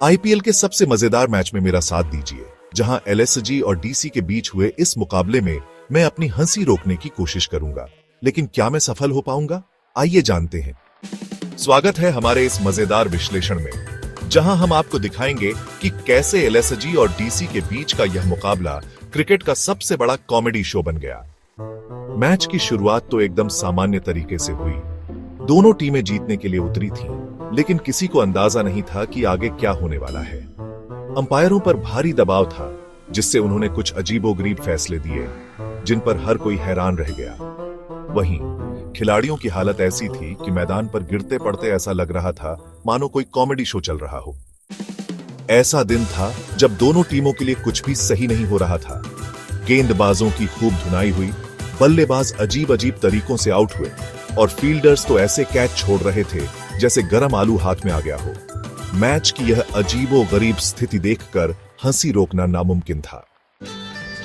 IPL के सबसे मजेदार मैच में मेरा साथ दीजिए, जहां एलएसजी और डीसी के बीच हुए इस मुकाबले में मैं अपनी हंसी रोकने की कोशिश करूंगा, लेकिन क्या मैं सफल हो पाऊंगा? आइए जानते हैं। स्वागत है हमारे इस मजेदार विश्लेषण में, जहां हम आपको दिखाएंगे कि कैसे एलएसजी और डीसी के बीच का यह मुकाबला क्रिकेट का सबसे बड़ा कॉमेडी शो बन गया। मैच की शुरुआत तो एकदम सामान्य तरीके से हुई। दोनों टीमें जीतने के लिए उतरी थीं, लेकिन किसी को अंदाजा नहीं था कि आगे क्या होने वाला है। अंपायरों पर भारी दबाव था, जिससे उन्होंने कुछ अजीबोगरीब फैसले दिए, जिन पर हर कोई हैरान रह गया। वहीं खिलाड़ियों की हालत ऐसी थी कि मैदान पर गिरते पड़ते ऐसा लग रहा था मानो कोई कॉमेडी शो चल रहा हो। ऐसा दिन था जब दोनों टीमों के लिए कुछ भी सही नहीं हो रहा था। गेंदबाजों की खूब धुनाई हुई, बल्लेबाज अजीब अजीब तरीकों से आउट हुए और फील्डर्स तो ऐसे कैच छोड़ रहे थे जैसे गरम आलू हाथ में आ गया हो। मैच की यह अजीबोगरीब स्थिति देखकर हंसी रोकना नामुमकिन था।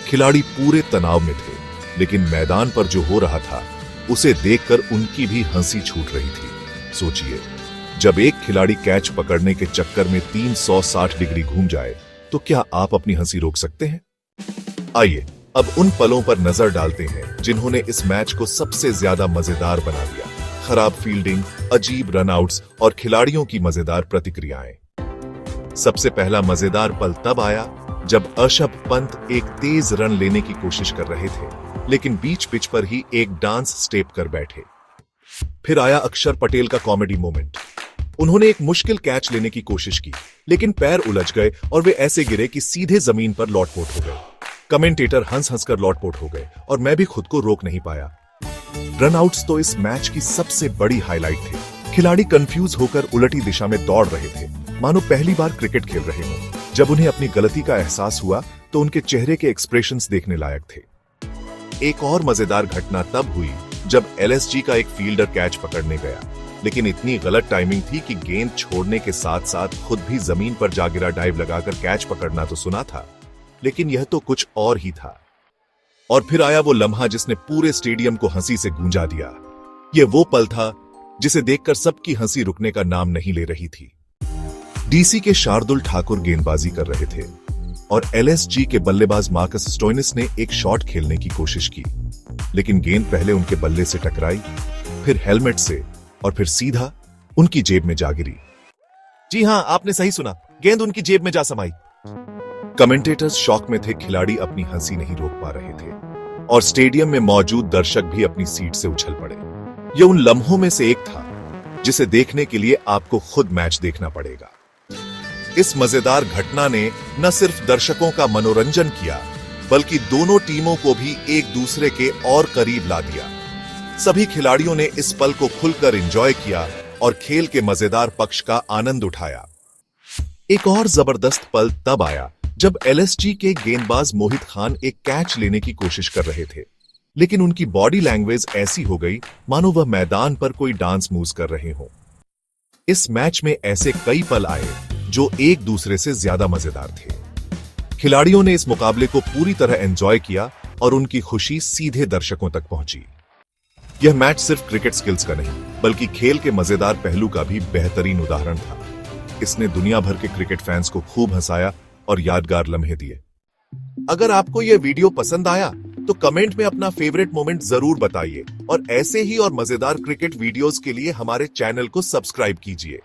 खिलाड़ी पूरे तनाव में थे, लेकिन मैदान पर जो हो रहा था उसे देखकर उनकी भी हंसी छूट रही थी। सोचिए, जब एक खिलाड़ी कैच पकड़ने के चक्कर में 360 डिग्री घूम जाए तो क्या आप अपनी हंसी रोक सकते हैं? आइए अब उन पलों पर नजर डालते हैं जिन्होंने इस मैच को सबसे ज्यादा मजेदार बना दिया। खराब फील्डिंग, अजीब रनआउट्स और खिलाड़ियों की मजेदार प्रतिक्रियाएं। सबसे पहला मजेदार पल तब आया जब ऋषभ पंत एक तेज रन लेने की कोशिश कर रहे थे, लेकिन बीच पिच पर ही एक डांस स्टेप कर बैठे। फिर आया अक्षर पटेल का कॉमेडी मोमेंट। उन्होंने एक मुश्किल कैच लेने की कोशिश की, लेकिन पैर उलझ गए और वे ऐसे गिरे कि सीधे जमीन पर लौटपोट हो गए। कमेंटेटर हंस हंसकर लौटपोट हो गए और मैं भी खुद को रोक नहीं पाया। रनआउट्स तो इस मैच की सबसे बड़ी हाईलाइट थे। खिलाड़ी कंफ्यूज होकर उलटी दिशा में दौड़ रहे थे, मानो पहली बार क्रिकेट खेल रहे हों। जब उन्हें अपनी गलती का एहसास हुआ तो उनके चेहरे के एक्सप्रेशंस देखने लायक थे। एक और मजेदार घटना तब हुई जब एलएसजी का एक फील्डर कैच पकड़ने गया, लेकिन इतनी गलत टाइमिंग थी कि गेंद छोड़ने के साथ साथ खुद भी जमीन पर जा गिरा। डाइव लगाकर कैच पकड़ना तो सुना था, लेकिन यह तो कुछ और ही था। और फिर आया वो लम्हा जिसने पूरे स्टेडियम को हंसी से गूंजा दिया। यह वो पल था जिसे देखकर सबकी हंसी रुकने का नाम नहीं ले रही थी। डीसी के शार्दुल ठाकुर गेंदबाजी कर रहे थे और एलएसजी के बल्लेबाज मार्कस स्टोइनिस ने एक शॉट खेलने की कोशिश की, लेकिन गेंद पहले उनके बल्ले से टकराई, फिर हेलमेट से और फिर सीधा उनकी जेब में जा गिरी। जी हां, आपने सही सुना, गेंद उनकी जेब में जा समाई। कमेंटेटर्स शॉक में थे, खिलाड़ी अपनी हंसी नहीं रोक पा रहे थे और स्टेडियम में मौजूद दर्शक भी अपनी सीट से उछल पड़े। यह उन लम्हों में से एक था जिसे देखने के लिए आपको खुद मैच देखना पड़ेगा। इस मजेदार घटना ने न सिर्फ दर्शकों का मनोरंजन किया, बल्कि दोनों टीमों को भी एक दूसरे के और करीब ला दिया। सभी खिलाड़ियों ने इस पल को खुलकर एंजॉय किया और खेल के मजेदार पक्ष का आनंद उठाया। एक और जबरदस्त पल तब आया जब एलएसजी के गेंदबाज मोहित खान एक कैच लेने की कोशिश कर रहे थे, लेकिन उनकी बॉडी लैंग्वेज ऐसी हो गई मानो वह मैदान पर कोई डांस मूव्स कर रहे हों। इस मैच में ऐसे कई पल आए जो एक दूसरे से ज्यादा मजेदार थे। खिलाड़ियों ने इस मुकाबले को पूरी तरह एंजॉय किया और उनकी खुशी सीधे दर्शकों तक पहुंची। यह मैच सिर्फ क्रिकेट स्किल्स का नहीं, बल्कि खेल के मजेदार पहलू का भी बेहतरीन उदाहरण था। इसने दुनिया भर के क्रिकेट फैंस को खूब हंसाया और यादगार लम्हे दिए। अगर आपको यह वीडियो पसंद आया तो कमेंट में अपना फेवरेट मोमेंट जरूर बताइए और ऐसे ही और मजेदार क्रिकेट वीडियोस के लिए हमारे चैनल को सब्सक्राइब कीजिए।